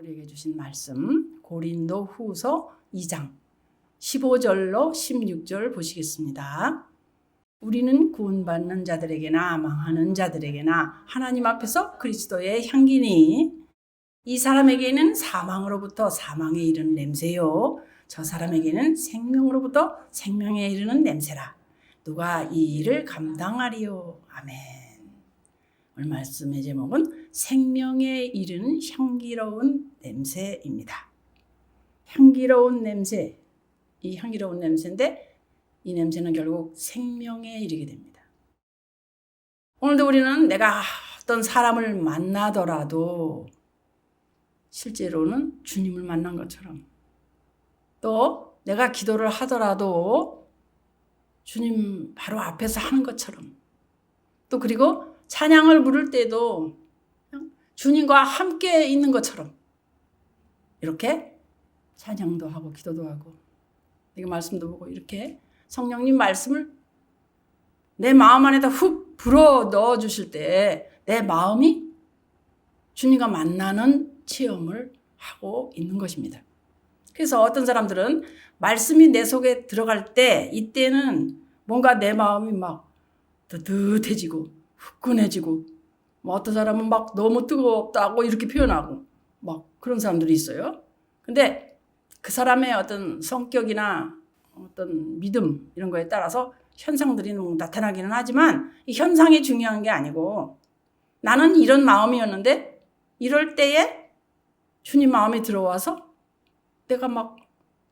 우리에게 주신 말씀 고린도후서 2장 15절로 16절 보시겠습니다. 우리는 구원받는 자들에게나 망하는 자들에게나 하나님 앞에서 그리스도의 향기니 이 사람에게는 사망으로부터 사망에 이르는 냄새요 저 사람에게는 생명으로부터 생명에 이르는 냄새라. 누가 이 일을 감당하리요. 아멘. 오늘 말씀의 제목은 생명에 이르는 향기로운 냄새입니다. 향기로운 냄새, 이 향기로운 냄새인데 이 냄새는 결국 생명에 이르게 됩니다. 오늘도 우리는 내가 어떤 사람을 만나더라도 실제로는 주님을 만난 것처럼, 또 내가 기도를 하더라도 주님 바로 앞에서 하는 것처럼, 또 그리고 찬양을 부를 때도 주님과 함께 있는 것처럼 이렇게 찬양도 하고 기도도 하고 이게 말씀도 보고 이렇게 성령님 말씀을 내 마음 안에다 훅 불어 넣어 주실 때 내 마음이 주님과 만나는 체험을 하고 있는 것입니다. 그래서 어떤 사람들은 말씀이 내 속에 들어갈 때 이때는 뭔가 내 마음이 막 뜨뜻해지고 후끈해지고, 뭐 어떤 사람은 막 너무 뜨겁다고 이렇게 표현하고 막 그런 사람들이 있어요. 근데 그 사람의 어떤 성격이나 어떤 믿음 이런 거에 따라서 현상들이 나타나기는 하지만 이 현상이 중요한 게 아니고, 나는 이런 마음이었는데 이럴 때에 주님 마음이 들어와서 내가 막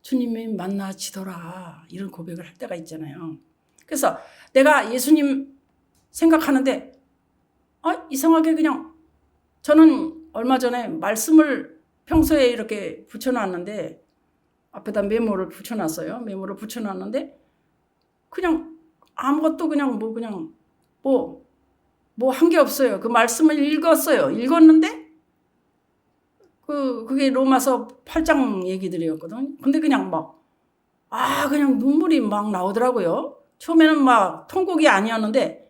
주님이 만나지더라 이런 고백을 할 때가 있잖아요. 그래서 내가 예수님 생각하는데 이상하게 그냥 저는 얼마 전에 말씀을 평소에 이렇게 붙여놨는데 앞에다 메모를 붙여놨어요. 메모를 붙여놨는데 그냥 아무것도 그냥 뭐 한 게 없어요. 그 말씀을 읽었어요. 읽었는데 그게 로마서 8장 얘기들이었거든. 근데 그냥 그냥 눈물이 막 나오더라고요. 처음에는 막 통곡이 아니었는데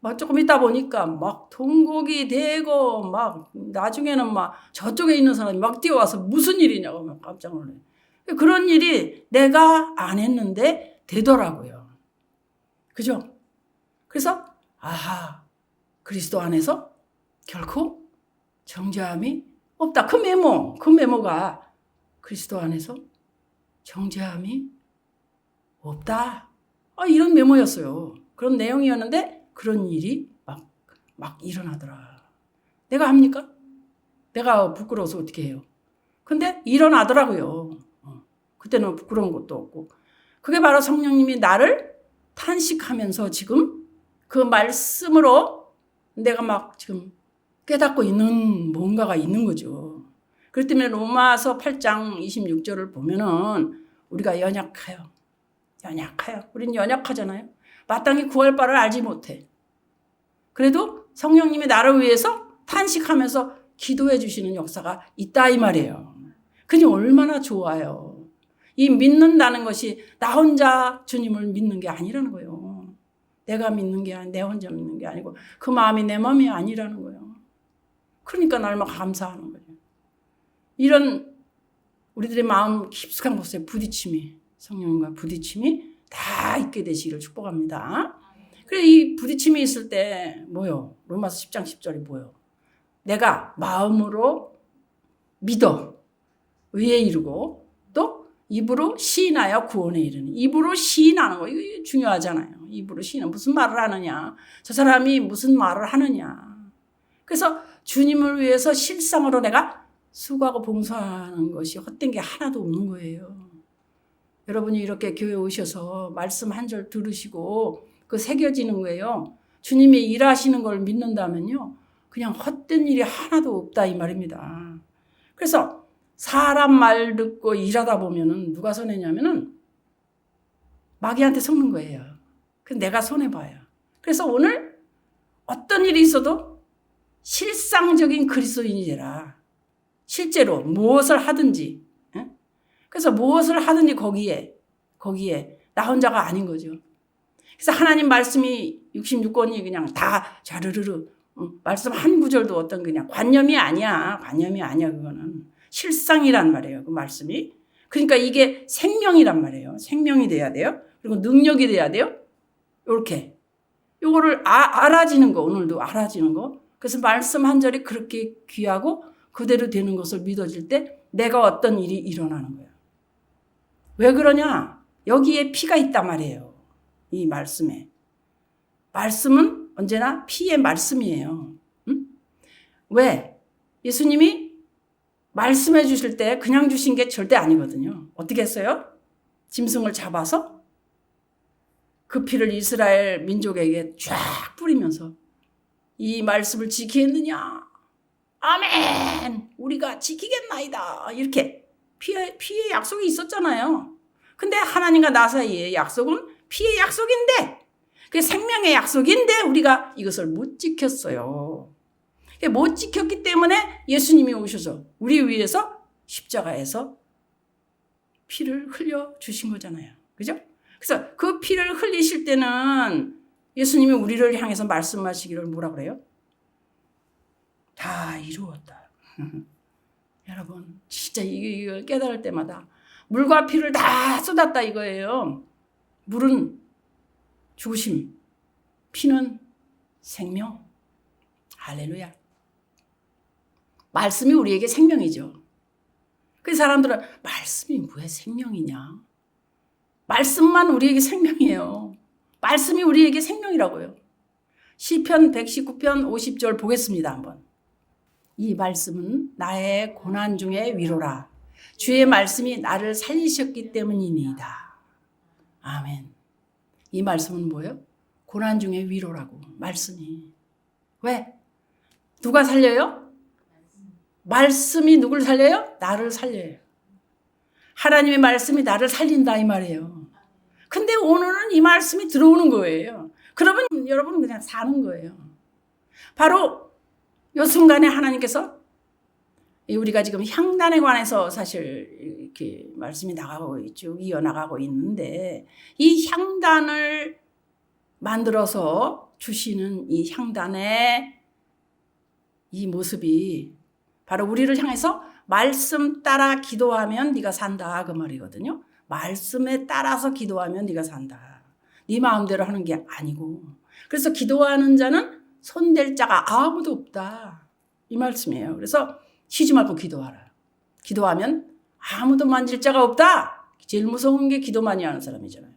막 조금 있다 보니까 막 통곡이 되고 막 나중에는 막 저쪽에 있는 사람이 막 뛰어와서 무슨 일이냐고 막 깜짝 놀라요. 그런 일이 내가 안 했는데 되더라고요. 그죠? 그래서 그리스도 안에서 결코 정죄함이 없다. 그 메모가 그리스도 안에서 정죄함이 없다. 이런 메모였어요. 그런 내용이었는데 그런 일이 막 일어나더라. 내가 합니까? 내가 부끄러워서 어떻게 해요? 근데 일어나더라고요. 그때는 부끄러운 것도 없고. 그게 바로 성령님이 나를 탄식하면서 지금 그 말씀으로 내가 막 지금 깨닫고 있는 뭔가가 있는 거죠. 그렇기 때문에 로마서 8장 26절을 보면은 우리가 연약해요. 우린 연약하잖아요. 마땅히 구할 바를 알지 못해. 그래도 성령님이 나를 위해서 탄식하면서 기도해 주시는 역사가 있다 이 말이에요. 그게 얼마나 좋아요. 이 믿는다는 것이 나 혼자 주님을 믿는 게 아니라는 거예요. 내가 믿는 게 내 혼자 믿는 게 아니고 그 마음이 내 마음이 아니라는 거예요. 그러니까 날마다 감사하는 거예요. 이런 우리들의 마음 깊숙한 곳에 부딪힘이, 성령님과 부딪힘이 다 있게 되시기를 축복합니다. 그래 이 부딪힘이 있을 때 뭐요? 로마서 10장 10절이 뭐요? 내가 마음으로 믿어 의에 이르고 또 입으로 시인하여 구원에 이르는. 입으로 시인하는 거 이거 중요하잖아요. 입으로 시인은 무슨 말을 하느냐, 저 사람이 무슨 말을 하느냐. 그래서 주님을 위해서 실상으로 내가 수고하고 봉사하는 것이 헛된 게 하나도 없는 거예요. 여러분이 이렇게 교회 오셔서 말씀 한 절 들으시고 그 새겨지는 거예요. 주님이 일하시는 걸 믿는다면요, 그냥 헛된 일이 하나도 없다 이 말입니다. 그래서 사람 말 듣고 일하다 보면은 누가 손해냐면은 마귀한테 속는 거예요. 그래서 내가 손해봐요. 그래서 오늘 어떤 일이 있어도 실상적인 그리스도인이 되라. 실제로 무엇을 하든지. 그래서 무엇을 하든지 거기에 나 혼자가 아닌 거죠. 그래서 하나님 말씀이 66권이 그냥 다 자르르르 말씀 한 구절도 어떤 그냥 관념이 아니야. 그거는. 실상이란 말이에요. 그 말씀이. 그러니까 이게 생명이란 말이에요. 생명이 돼야 돼요. 그리고 능력이 돼야 돼요. 이렇게. 요거를 알아지는 거, 오늘도 알아지는 거. 그래서 말씀 한 절이 그렇게 귀하고 그대로 되는 것을 믿어질 때 내가 어떤 일이 일어나는 거예요. 왜 그러냐? 여기에 피가 있단 말이에요. 이 말씀에. 말씀은 언제나 피의 말씀이에요. 응? 왜? 예수님이 말씀해 주실 때 그냥 주신 게 절대 아니거든요. 어떻게 했어요? 짐승을 잡아서 그 피를 이스라엘 민족에게 쫙 뿌리면서 이 말씀을 지키겠느냐? 아멘! 우리가 지키겠나이다. 이렇게 피의 약속이 있었잖아요. 근데 하나님과 나 사이의 약속은 피의 약속인데, 그게 생명의 약속인데 우리가 이것을 못 지켰어요. 못 지켰기 때문에 예수님이 오셔서 우리 위해서 십자가에서 피를 흘려 주신 거잖아요. 그죠? 그래서 그 피를 흘리실 때는 예수님이 우리를 향해서 말씀하시기를 뭐라 그래요? 다 이루었다. 여러분 진짜 이걸 깨달을 때마다 물과 피를 다 쏟았다 이거예요. 물은 죽으심, 피는 생명. 할렐루야. 말씀이 우리에게 생명이죠. 그 사람들은 말씀이 왜 생명이냐? 말씀만 우리에게 생명이에요. 말씀이 우리에게 생명이라고요. 시편 119편 50절 보겠습니다. 한번. 이 말씀은 나의 고난 중에 위로라. 주의 말씀이 나를 살리셨기 때문이니이다. 아멘. 이 말씀은 뭐예요? 고난 중에 위로라고. 말씀이. 왜? 누가 살려요? 말씀이 누굴 살려요? 나를 살려요. 하나님의 말씀이 나를 살린다 이 말이에요. 근데 오늘은 이 말씀이 들어오는 거예요. 그러면 여러분은 그냥 사는 거예요. 바로 이 순간에 하나님께서 우리가 지금 향단에 관해서 사실 이렇게 말씀이 나가고 있죠. 이어나가고 있는데 이 향단을 만들어서 주시는 이 향단의 이 모습이 바로 우리를 향해서 말씀 따라 기도하면 네가 산다 그 말이거든요. 말씀에 따라서 기도하면 네가 산다. 네 마음대로 하는 게 아니고. 그래서 기도하는 자는 손댈 자가 아무도 없다. 이 말씀이에요. 그래서 쉬지 말고 기도하라. 기도하면 아무도 만질 자가 없다. 제일 무서운 게 기도 많이 하는 사람이잖아요.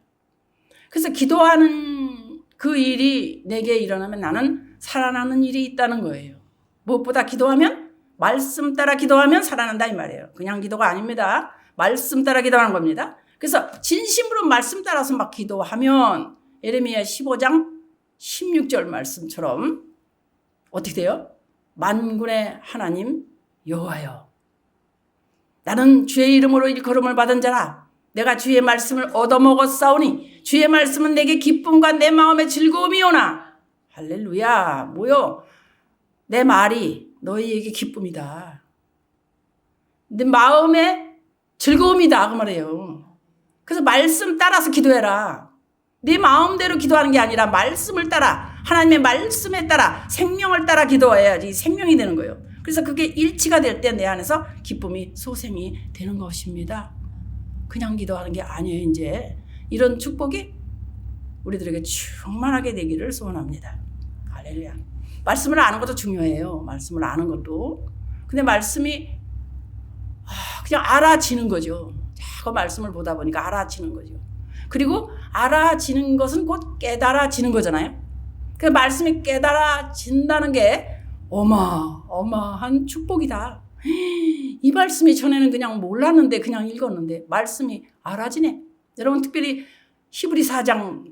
그래서 기도하는 그 일이 내게 일어나면 나는 살아나는 일이 있다는 거예요. 무엇보다 기도하면 말씀 따라 기도하면 살아난다 이 말이에요. 그냥 기도가 아닙니다. 말씀 따라 기도하는 겁니다. 그래서 진심으로 말씀 따라서 막 기도하면 예레미야 15장 16절 말씀처럼 어떻게 돼요? 만군의 하나님 여호와여 나는 주의 이름으로 일컬음을 받은 자라 내가 주의 말씀을 얻어먹었사오니 주의 말씀은 내게 기쁨과 내 마음의 즐거움이오나 할렐루야 뭐요? 내 말이 너희에게 기쁨이다. 내 마음의 즐거움이다 그 말이에요. 그래서 말씀 따라서 기도해라. 네 마음대로 기도하는 게 아니라 말씀을 따라 하나님의 말씀에 따라 생명을 따라 기도해야지 생명이 되는 거예요. 그래서 그게 일치가 될 때 내 안에서 기쁨이 소생이 되는 것입니다. 그냥 기도하는 게 아니에요. 이제 이런 축복이 우리들에게 충만하게 되기를 소원합니다. 할렐루야. 말씀을 아는 것도 중요해요. 말씀을 아는 것도. 근데 말씀이 그냥 알아지는 거죠. 자꾸 말씀을 보다 보니까 알아지는 거죠. 그리고 알아지는 것은 곧 깨달아지는 거잖아요. 그 말씀이 깨달아진다는 게 어마어마한 축복이다. 이 말씀이 전에는 그냥 몰랐는데 그냥 읽었는데 말씀이 알아지네. 여러분 특별히 히브리 4장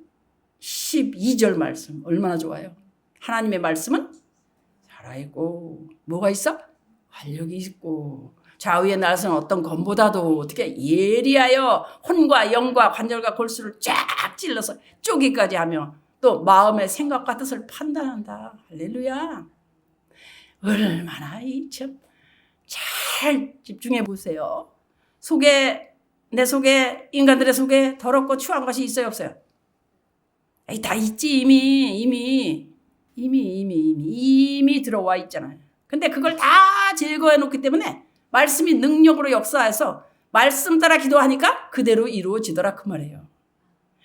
12절 말씀 얼마나 좋아요. 하나님의 말씀은 살아있고 뭐가 있어? 활력이 있고 좌우에 나서는 어떤 검보다도 어떻게 예리하여 혼과 영과 관절과 골수를 쫙 찔러서 쪼개기까지 하며 또 마음의 생각과 뜻을 판단한다. 할렐루야. 얼마나 잘 집중해 보세요. 내 속에 인간들의 속에 더럽고 추한 것이 있어요 없어요? 다 있지 이미 들어와 있잖아요. 근데 그걸 다 제거해 놓기 때문에 말씀이 능력으로 역사해서 말씀 따라 기도하니까 그대로 이루어지더라 그 말이에요.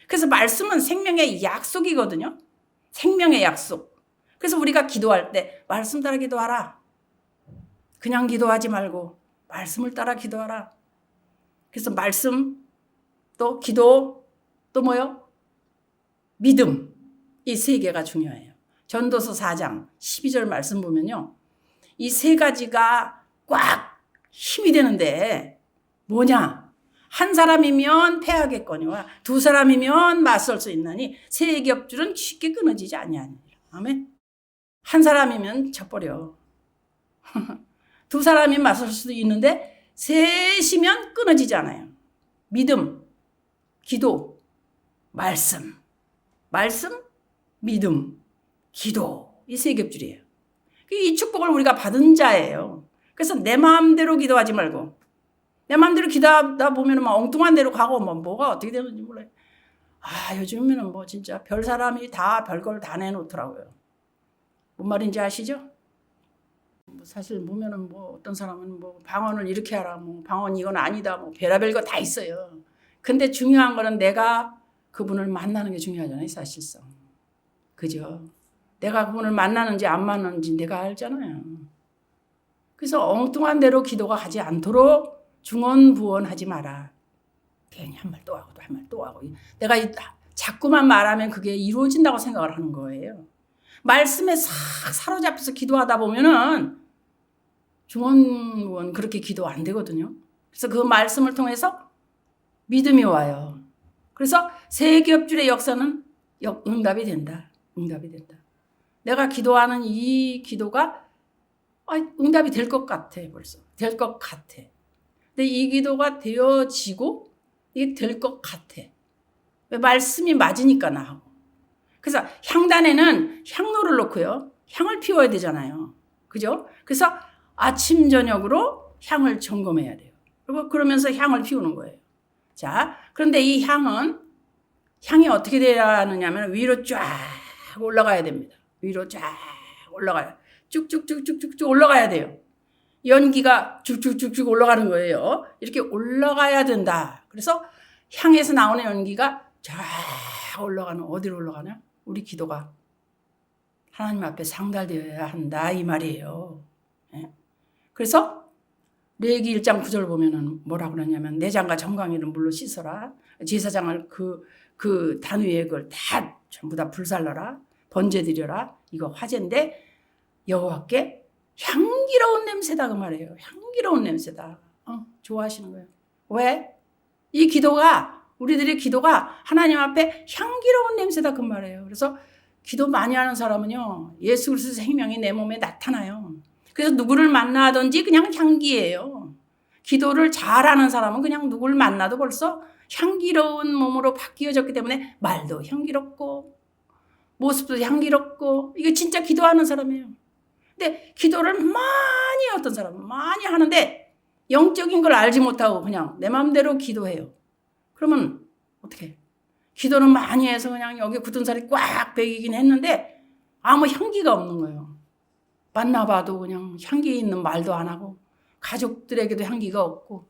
그래서 말씀은 생명의 약속이거든요. 생명의 약속. 그래서 우리가 기도할 때 말씀 따라 기도하라. 그냥 기도하지 말고 말씀을 따라 기도하라. 그래서 말씀, 또 기도, 또 뭐요? 믿음. 이 세 개가 중요해요. 전도서 4장 12절 말씀 보면요. 이 세 가지가 꽉 힘이 되는데 뭐냐? 한 사람이면 패하겠거니와 두 사람이면 맞설 수 있나니 세 겹줄은 쉽게 끊어지지 아니하니라. 아멘. 한 사람이면 져버려. 두 사람이 맞설 수도 있는데 셋이면 끊어지지 않아요. 믿음, 기도, 말씀, 믿음, 기도. 이 세 겹줄이에요. 이 축복을 우리가 받은 자예요. 그래서 내 마음대로 기도하지 말고 내 마음대로 기도하다 보면 막 엉뚱한 데로 가고 뭐가 어떻게 되는지 몰라요. 요즘에는 뭐 진짜 별 사람이 다 별걸 다 내놓더라고요. 뭔 말인지 아시죠? 사실 보면은 뭐 어떤 사람은 뭐 방언을 이렇게 하라, 뭐 방언 이건 아니다, 뭐 별의별 거 다 있어요. 근데 중요한 거는 내가 그분을 만나는 게 중요하잖아요, 사실상. 그죠? 내가 그분을 만나는지 안 만나는지 내가 알잖아요. 그래서 엉뚱한 대로 기도가 가지 않도록 중언부언하지 마라. 괜히 한 말 또 하고 또 한 말 또 하고. 내가 자꾸만 말하면 그게 이루어진다고 생각을 하는 거예요. 말씀에 싹 사로잡혀서 기도하다 보면은 중언부언 그렇게 기도 안 되거든요. 그래서 그 말씀을 통해서 믿음이 와요. 그래서 세 겹줄의 역사는 응답이 된다. 응답이 된다. 내가 기도하는 이 기도가 응답이 될 것 같아. 벌써 될 것 같아. 근데 이 기도가 되어지고 이게 될 것 같아. 왜? 말씀이 맞으니까 나하고. 그래서 향단에는 향로를 놓고요. 향을 피워야 되잖아요. 그죠? 그래서 아침 저녁으로 향을 점검해야 돼요. 그리고 그러면서 향을 피우는 거예요. 자, 그런데 이 향이 어떻게 돼야 하느냐면 위로 쫙 올라가야 됩니다. 위로 쫙 올라가요. 쭉쭉쭉쭉쭉 올라가야 돼요. 연기가 쭉쭉쭉쭉 올라가는 거예요. 이렇게 올라가야 된다. 그래서 향에서 나오는 연기가 쫙 올라가는, 어디로 올라가냐? 우리 기도가 하나님 앞에 상달되어야 한다 이 말이에요. 그래서 레위기 1장 9절 보면은 뭐라고 그러냐면 내장과 정강이를 물로 씻어라. 제사장을 그 단 위에 그걸 다 전부 다 불살라라. 번제 드려라. 이거 화제인데 여호와께 향기로운 냄새다 그 말이에요. 향기로운 냄새다. 좋아하시는 거예요. 왜? 이 기도가, 우리들의 기도가 하나님 앞에 향기로운 냄새다 그 말이에요. 그래서 기도 많이 하는 사람은요, 예수 그리스도의 생명이 내 몸에 나타나요. 그래서 누구를 만나든지 그냥 향기예요. 기도를 잘하는 사람은 그냥 누구를 만나도 벌써 향기로운 몸으로 바뀌어졌기 때문에 말도 향기롭고 모습도 향기롭고, 이게 진짜 기도하는 사람이에요. 근데 기도를 어떤 사람은 많이 하는데 영적인 걸 알지 못하고 그냥 내 마음대로 기도해요. 그러면 어떻게? 기도는 많이 해서 그냥 여기 굳은 살이 꽉 배기긴 했는데 아무 향기가 없는 거예요. 만나봐도 그냥 향기 있는 말도 안 하고, 가족들에게도 향기가 없고,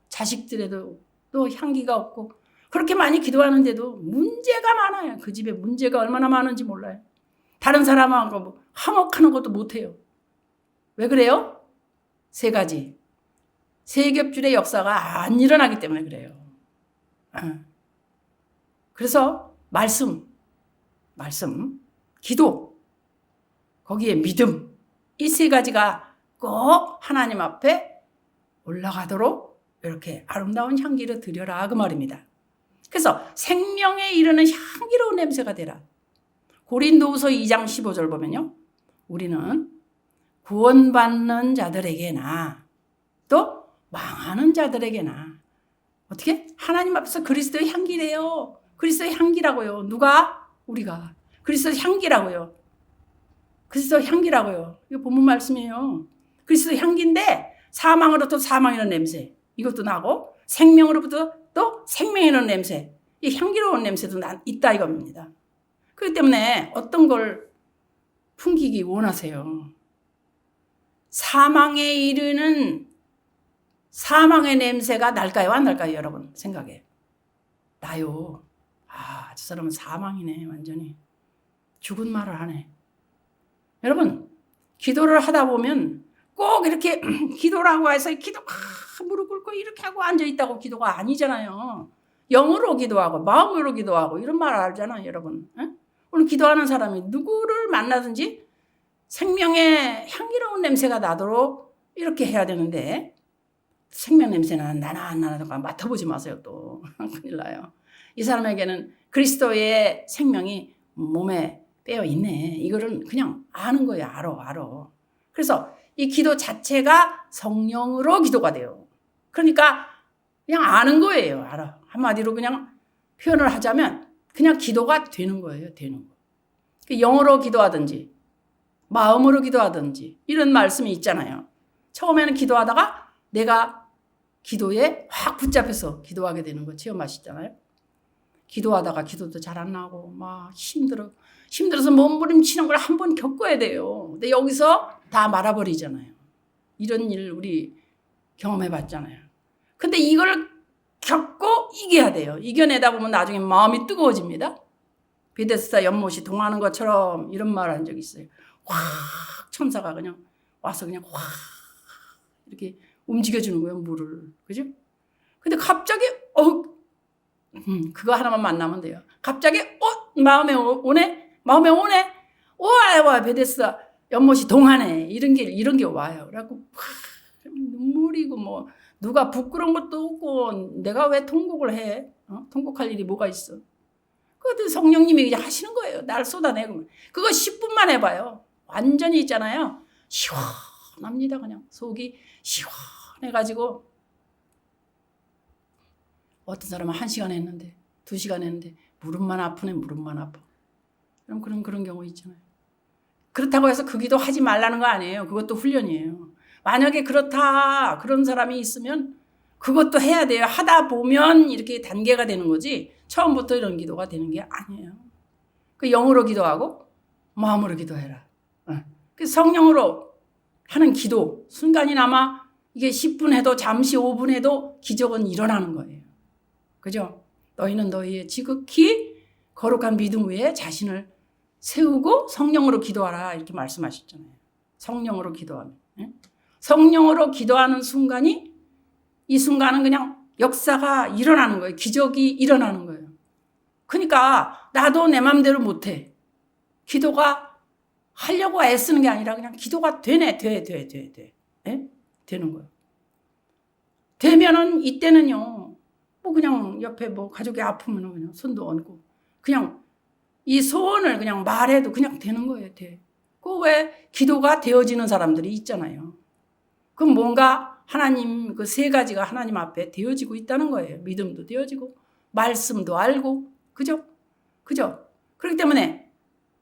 자식들에도 또 향기가 없고, 그렇게 많이 기도하는데도 문제가 많아요. 그 집에 문제가 얼마나 많은지 몰라요. 다른 사람하고 뭐 화목하는 것도 못해요. 왜 그래요? 세 가지. 세 겹줄의 역사가 안 일어나기 때문에 그래요. 그래서 말씀, 기도, 거기에 믿음, 이 세 가지가 꼭 하나님 앞에 올라가도록 이렇게 아름다운 향기를 드려라 그 말입니다. 그래서 생명에 이르는 향기로운 냄새가 되라. 고린도후서 2장 15절 보면요. 우리는 구원받는 자들에게나 또 망하는 자들에게나 어떻게? 하나님 앞에서 그리스도의 향기래요. 그리스도의 향기라고요. 누가? 우리가. 그리스도의 향기라고요. 그리스도의 향기라고요. 이거 본문 말씀이에요. 그리스도의 향기인데 사망으로부터 사망이라는 냄새 이것도 나고, 생명으로부터 또 생명이라는 냄새, 이 향기로운 냄새도 있다 이겁니다. 그렇기 때문에 어떤 걸 풍기기 원하세요? 사망에 이르는 사망의 냄새가 날까요? 안 날까요? 여러분 생각에. 나요. 아, 저 사람은 사망이네. 완전히. 죽은 말을 하네. 여러분 기도를 하다 보면 꼭 이렇게 기도라고 해서 무릎 꿇고 이렇게 하고 앉아있다고 기도가 아니잖아요. 영으로 기도하고 마음으로 기도하고 이런 말 알잖아요. 여러분. 에? 오늘 기도하는 사람이 누구를 만나든지 생명의 향기로운 냄새가 나도록 이렇게 해야 되는데 생명 냄새는 나나 안 나나 맡아보지 마세요. 또 큰일 나요. 이 사람에게는 그리스도의 생명이 몸에 빼어 있네. 이거를 그냥 아는 거예요. 알아. 그래서 이 기도 자체가 성령으로 기도가 돼요. 그러니까 그냥 아는 거예요. 알아. 한마디로 그냥 표현을 하자면 그냥 기도가 되는 거예요. 되는 거. 영어로 기도하든지 마음으로 기도하든지 이런 말씀이 있잖아요. 처음에는 기도하다가 내가 기도에 확 붙잡혀서 기도하게 되는 거 체험하시잖아요. 기도하다가 기도도 잘 안 나고 막 힘들어서 몸부림치는 걸 한 번 겪어야 돼요. 근데 여기서 다 말아버리잖아요. 이런 일 우리 경험해봤잖아요. 근데 이걸 겪고 이겨야 돼요. 이겨내다 보면 나중에 마음이 뜨거워집니다. 베데스다 연못이 동하는 것처럼 이런 말을 한 적이 있어요. 확 천사가 그냥 와서 그냥 확 이렇게 움직여주는 거예요. 물을. 그죠? 근데 갑자기 그거 하나만 만나면 돼요. 갑자기 마음에 오네. 와 베데스다 연못이 동하네. 이런 게 와요. 그래갖고 눈물이고 뭐 누가 부끄러운 것도 없고 내가 왜 통곡을 해? 통곡할 일이 뭐가 있어? 그것도 성령님이 그냥 하시는 거예요. 날 쏟아내고. 그거 10분만 해봐요. 완전히 있잖아요. 시원합니다. 그냥 속이 시원해가지고 어떤 사람은 1시간 했는데 2시간 했는데 무릎만 아프네. 무릎만 아파. 그런 경우 있잖아요. 그렇다고 해서 그 기도 하지 말라는 거 아니에요. 그것도 훈련이에요. 만약에 그런 사람이 있으면 그것도 해야 돼요. 하다 보면 이렇게 단계가 되는 거지 처음부터 이런 기도가 되는 게 아니에요. 그 영으로 기도하고 마음으로 기도해라. 그 성령으로 하는 기도 순간이나마 이게 10분 해도 잠시 5분 해도 기적은 일어나는 거예요. 그죠? 너희는 너희의 지극히 거룩한 믿음 위에 자신을 세우고 성령으로 기도하라 이렇게 말씀하셨잖아요. 성령으로 기도하면. 성령으로 기도하는 순간이 이 순간은 그냥 역사가 일어나는 거예요. 기적이 일어나는 거예요. 그러니까 나도 내 맘대로 못해. 기도가 하려고 애쓰는 게 아니라 그냥 기도가 되네. 돼. 되는 거예요. 되면은 이때는요. 뭐 그냥 옆에 뭐 가족이 아프면 그냥 손도 얹고 그냥 이 소원을 그냥 말해도 그냥 되는 거예요. 돼. 그 왜 기도가 되어지는 사람들이 있잖아요. 그럼 뭔가 하나님 그 3가지가 하나님 앞에 되어지고 있다는 거예요. 믿음도 되어지고 말씀도 알고 그죠? 그렇기 때문에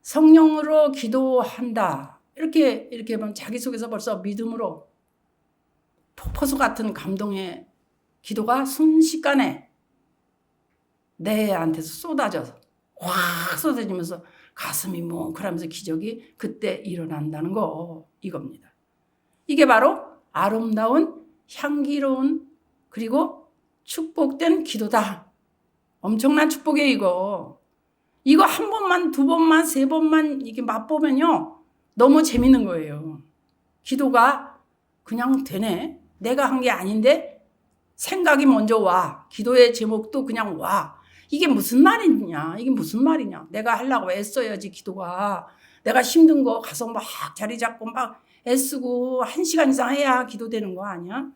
성령으로 기도한다. 이렇게 하면 자기 속에서 벌써 믿음으로 폭포수 같은 감동의 기도가 순식간에 내한테서 쏟아져서 확 쏟아지면서 가슴이 뭉클하면서 기적이 그때 일어난다는 거 이겁니다. 이게 바로 아름다운 향기로운 그리고 축복된 기도다. 엄청난 축복이에요. 이거 1번만 2번만 3번만 이게 맛보면요 너무 재밌는 거예요. 기도가 그냥 되네. 내가 한 게 아닌데 생각이 먼저 와. 기도의 제목도 그냥 와. 이게 무슨 말이냐. 내가 하려고 애써야지 기도가. 내가 힘든 거 가서 막 자리 잡고 막 애쓰고 1시간 이상 해야 기도되는 거 아니야?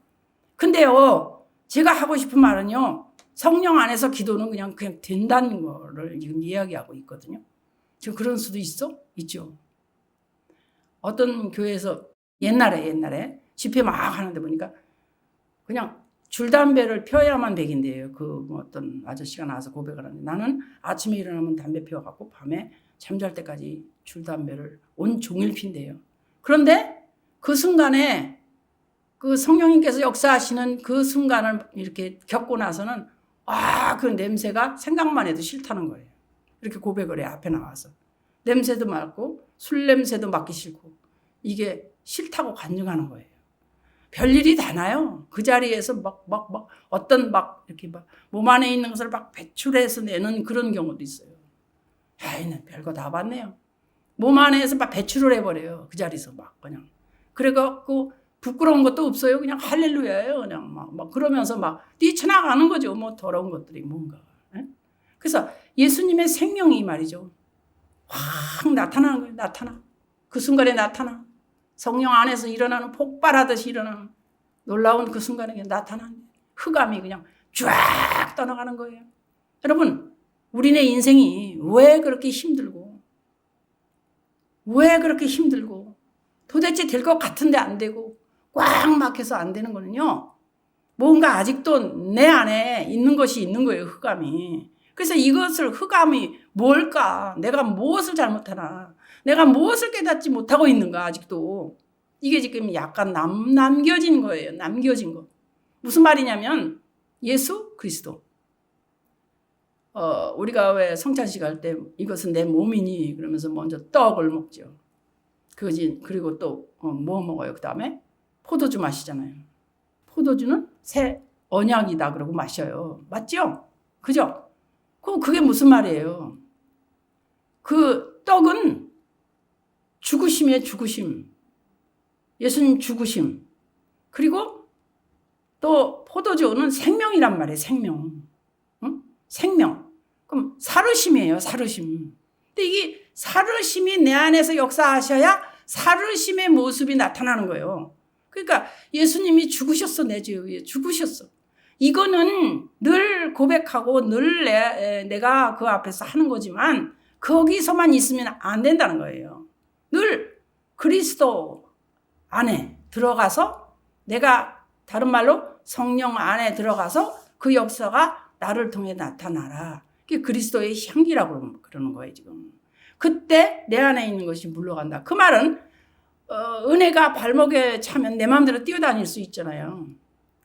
근데요 제가 하고 싶은 말은요 성령 안에서 기도는 그냥 된다는 거를 지금 이야기하고 있거든요. 지금 그런 수도 있죠. 어떤 교회에서 옛날에 집회 막 하는데 보니까 그냥 줄담배를 펴야만 백인데요. 그 어떤 아저씨가 나와서 고백을 하는데 나는 아침에 일어나면 담배 피워갖고 밤에 잠잘 때까지 줄담배를 온종일 핀대요. 그런데 그 순간에 그 성령님께서 역사하시는 그 순간을 이렇게 겪고 나서는 그 냄새가 생각만 해도 싫다는 거예요. 이렇게 고백을 해 앞에 나와서. 냄새도 맡고 술 냄새도 맡기 싫고 이게 싫다고 간증하는 거예요. 별일이 다 나요. 그 자리에서 어떤 이렇게 몸 안에 있는 것을 배출해서 내는 그런 경우도 있어요. 에이, 별거 다 봤네요. 몸 안에서 배출을 해버려요. 그 자리에서 그냥. 그래갖고 부끄러운 것도 없어요. 그냥 할렐루야예요. 그냥 그러면서 뛰쳐나가는 거죠. 더러운 것들이 뭔가. 에? 그래서 예수님의 생명이 말이죠. 확 나타나는 거예요. 나타나. 그 순간에 나타나. 성령 안에서 일어나는 폭발하듯이 일어나는 놀라운 그 순간에 나타나는 흑암이 그냥 쫙 떠나가는 거예요. 여러분, 우리네 인생이 왜 그렇게 힘들고 도대체 될 것 같은데 안 되고 꽉 막혀서 안 되는 거는요. 뭔가 아직도 내 안에 있는 것이 있는 거예요. 흑암이. 그래서 이것을 흑암이 뭘까? 내가 무엇을 잘못하나? 내가 무엇을 깨닫지 못하고 있는가 아직도. 이게 지금 약간 남겨진 거예요. 남겨진 거. 무슨 말이냐면 예수 그리스도. 우리가 왜 성찬식 할 때 이것은 내 몸이니 그러면서 먼저 떡을 먹죠. 그리고 또 뭐 먹어요? 그 다음에 포도주 마시잖아요. 포도주는 새 언약이다 그러고 마셔요. 맞죠? 그죠? 그게 무슨 말이에요? 그 떡은 죽으심이에요. 죽으심. 예수님 죽으심. 그리고 또 포도주는 생명이란 말이에요. 생명. 응? 생명. 그럼 살으심이에요. 살으심. 근데 이게 살으심이 내 안에서 역사하셔야 살으심의 모습이 나타나는 거예요. 그러니까 예수님이 죽으셨어. 내 죄 위에 죽으셨어. 이거는 늘 고백하고 늘 내가 그 앞에서 하는 거지만 거기서만 있으면 안 된다는 거예요. 늘 그리스도 안에 들어가서 내가 다른 말로 성령 안에 들어가서 그 역사가 나를 통해 나타나라. 그게 그리스도의 향기라고 그러는 거예요, 지금. 그때 내 안에 있는 것이 물러간다. 그 말은 은혜가 발목에 차면 내 마음대로 뛰어다닐 수 있잖아요.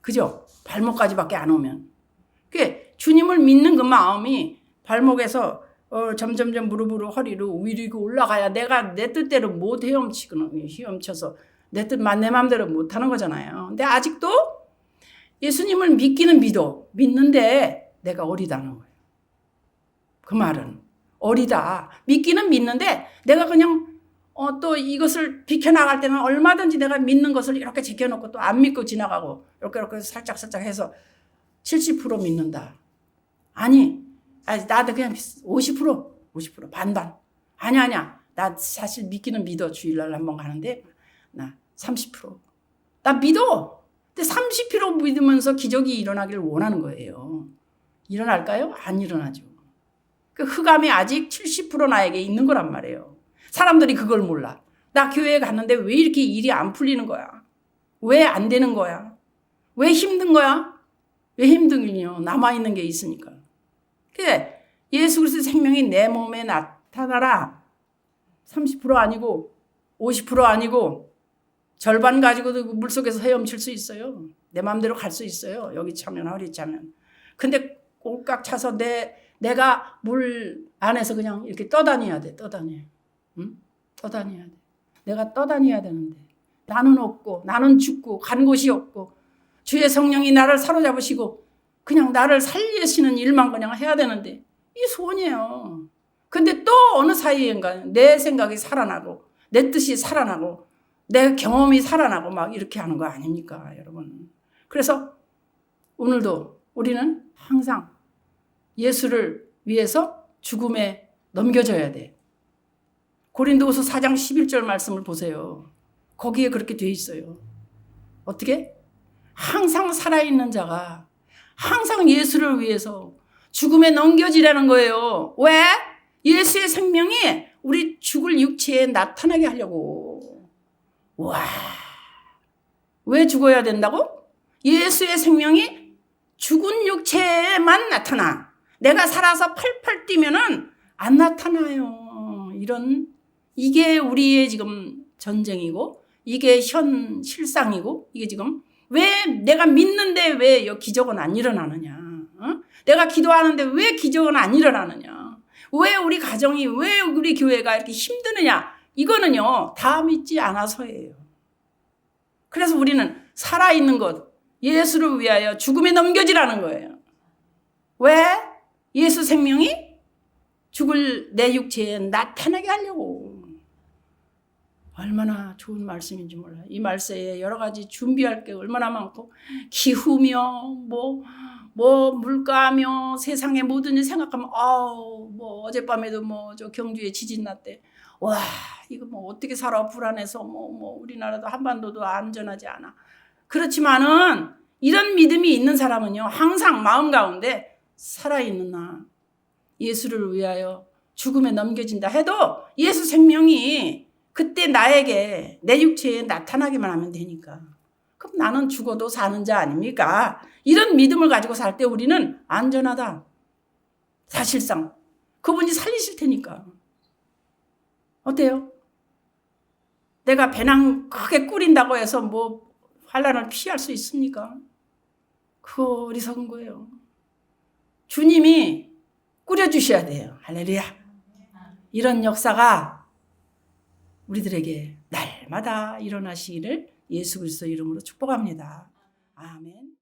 그죠? 발목까지밖에 안 오면. 그게 주님을 믿는 그 마음이 발목에서 점점점 무릎으로 허리로 위로 올라가야 내가 내 뜻대로 못 헤엄쳐서 내 마음대로 못 하는 거잖아요. 근데 아직도 예수님을 믿기는 믿는데 내가 어리다는 거예요. 그 말은 어리다. 믿기는 믿는데 내가 그냥 또 이것을 비켜나갈 때는 얼마든지 내가 믿는 것을 이렇게 제껴놓고 또 안 믿고 지나가고 이렇게 살짝 해서 70% 믿는다. 아니 나도 그냥 50% 반반. 아니야. 나 사실 믿기는 믿어. 주일날 한번 가는데 나 30%. 나 믿어. 근데 30% 믿으면서 기적이 일어나기를 원하는 거예요. 일어날까요? 안 일어나죠. 그 흑암이 아직 70% 나에게 있는 거란 말이에요. 사람들이 그걸 몰라. 나 교회에 갔는데 왜 이렇게 일이 안 풀리는 거야? 왜 안 되는 거야? 왜 힘든 거야? 왜 힘든요? 남아있는 게 있으니까. 그래, 예수 그리스도의 생명이 내 몸에 나타나라. 30% 아니고 50% 아니고 절반 가지고도 물속에서 헤엄칠 수 있어요. 내 마음대로 갈 수 있어요. 여기 차면 허리 차면. 근데 꼴깍 차서 내가 물 안에서 그냥 이렇게 떠다녀야 돼. 응? 떠다녀야 돼. 내가 떠다녀야 되는데 나는 없고 나는 죽고 간 곳이 없고 주의 성령이 나를 사로잡으시고 그냥 나를 살리시는 일만 그냥 해야 되는데 이 소원이에요. 근데 또 어느 사이인가 내 생각이 살아나고 내 뜻이 살아나고 내 경험이 살아나고 이렇게 하는 거 아닙니까, 여러분? 그래서 오늘도 우리는 항상 예수를 위해서 죽음에 넘겨져야 돼. 고린도후서 4장 11절 말씀을 보세요. 거기에 그렇게 돼 있어요. 어떻게? 항상 살아있는 자가 항상 예수를 위해서 죽음에 넘겨지라는 거예요. 왜? 예수의 생명이 우리 죽을 육체에 나타나게 하려고. 와, 왜 죽어야 된다고? 예수의 생명이 죽은 육체에만 나타나. 내가 살아서 팔팔 뛰면은 안 나타나요. 이게 우리의 지금 전쟁이고, 이게 현 실상이고, 이게 지금 왜 내가 믿는데 왜 기적은 안 일어나느냐? 내가 기도하는데 왜 기적은 안 일어나느냐? 왜 우리 가정이, 왜 우리 교회가 이렇게 힘드느냐? 이거는요, 다 믿지 않아서예요. 그래서 우리는 살아있는 것, 예수를 위하여 죽음에 넘겨지라는 거예요. 왜? 예수 생명이 죽을 내 육체에 나타나게 하려고. 얼마나 좋은 말씀인지 몰라요. 이 말씀에 여러 가지 준비할 게 얼마나 많고, 기후며 뭐 물가며 세상의 모든 일 생각하면 뭐 어젯밤에도 뭐 저 경주에 지진 났대. 와, 이거 뭐 어떻게 살아, 불안해서 뭐 우리나라도 한반도도 안전하지 않아. 그렇지만은 이런 믿음이 있는 사람은요, 항상 마음 가운데 살아있는 나, 예수를 위하여 죽음에 넘겨진다 해도 예수 생명이 그때 나에게 내 육체에 나타나기만 하면 되니까. 그럼 나는 죽어도 사는 자 아닙니까? 이런 믿음을 가지고 살 때 우리는 안전하다. 사실상 그분이 살리실 테니까. 어때요? 내가 배낭 크게 꾸린다고 해서 뭐 환난을 피할 수 있습니까? 그거 어리석은 거예요. 주님이 꾸려주셔야 돼요. 할렐루야. 이런 역사가 우리들에게 날마다 일어나시기를 예수 그리스도 이름으로 축복합니다. 아멘.